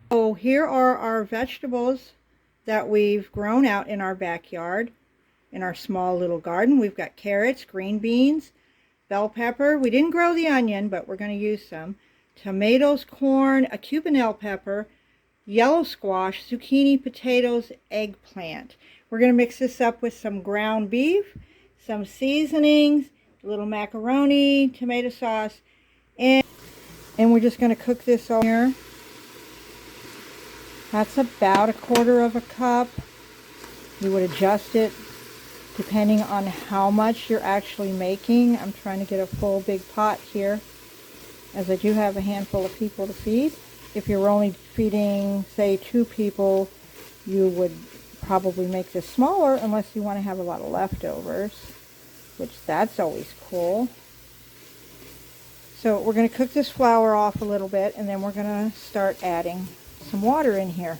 So here are our vegetables that we've grown out in our backyard, in our small little garden. We've got carrots, green beans, bell pepper. We didn't grow the onion, but we're going to use some. Tomatoes, corn, a cubanelle pepper, yellow squash, zucchini, potatoes, eggplant. We're going to mix this up with some ground beef, some seasonings, a little macaroni, tomato sauce, and we're just going to cook this all here. That's about 1/4 cup. You would adjust it depending on how much you're actually making. I'm trying to get a full big pot here, as I do have a handful of people to feed. If you're only feeding, say, 2 people, you would probably make this smaller unless you want to have a lot of leftovers, which that's always cool. So we're going to cook this flour off a little bit, and then we're going to start adding some water in here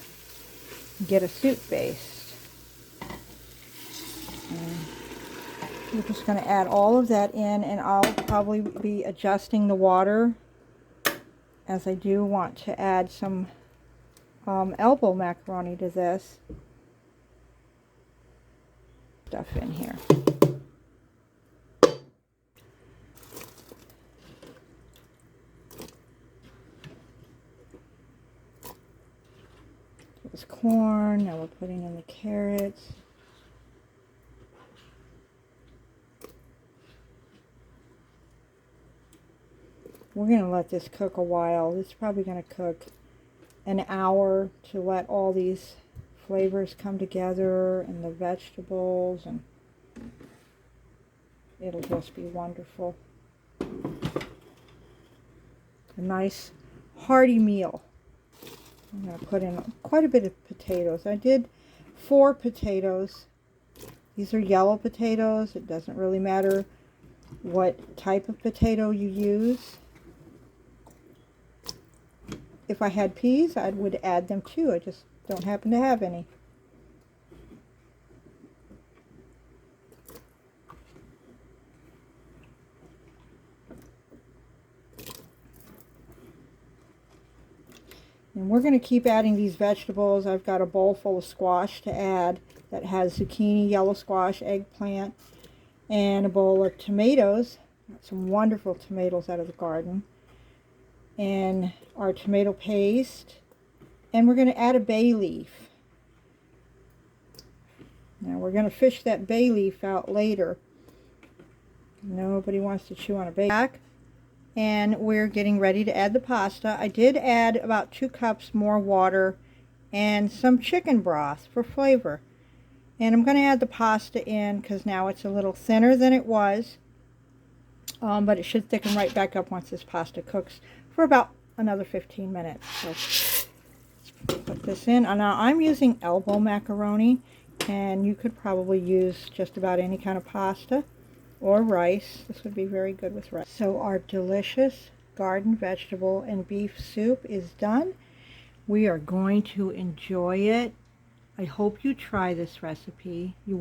and get a soup base. And we're just going to add all of that in, and I'll probably be adjusting the water, as I do want to add some elbow macaroni to this stuff in here. This corn, now we're putting in the carrots. We're going to let this cook a while. It's probably going to cook an hour to let all these flavors come together and the vegetables, and it'll just be wonderful. A nice hearty meal. I'm going to put in quite a bit of potatoes. I did 4 potatoes. These are yellow potatoes. It doesn't really matter what type of potato you use. If I had peas, I would add them too. I just don't happen to have any. And we're going to keep adding these vegetables. I've got a bowl full of squash to add that has zucchini, yellow squash, eggplant, and a bowl of tomatoes. Got some wonderful tomatoes out of the garden. And our tomato paste. And we're going to add a bay leaf. Now we're going to fish that bay leaf out later. Nobody wants to chew on a bay leaf. And we're getting ready to add the pasta. I did add about 2 cups more water and some chicken broth for flavor. And I'm going to add the pasta in because now it's a little thinner than it was. But it should thicken right back up once this pasta cooks for about another 15 minutes. So let's put this in. Now I'm using elbow macaroni, and you could probably use just about any kind of pasta or rice. This would be very good with rice. So our delicious garden vegetable and beef soup is done. We are going to enjoy it. I hope you try this recipe. You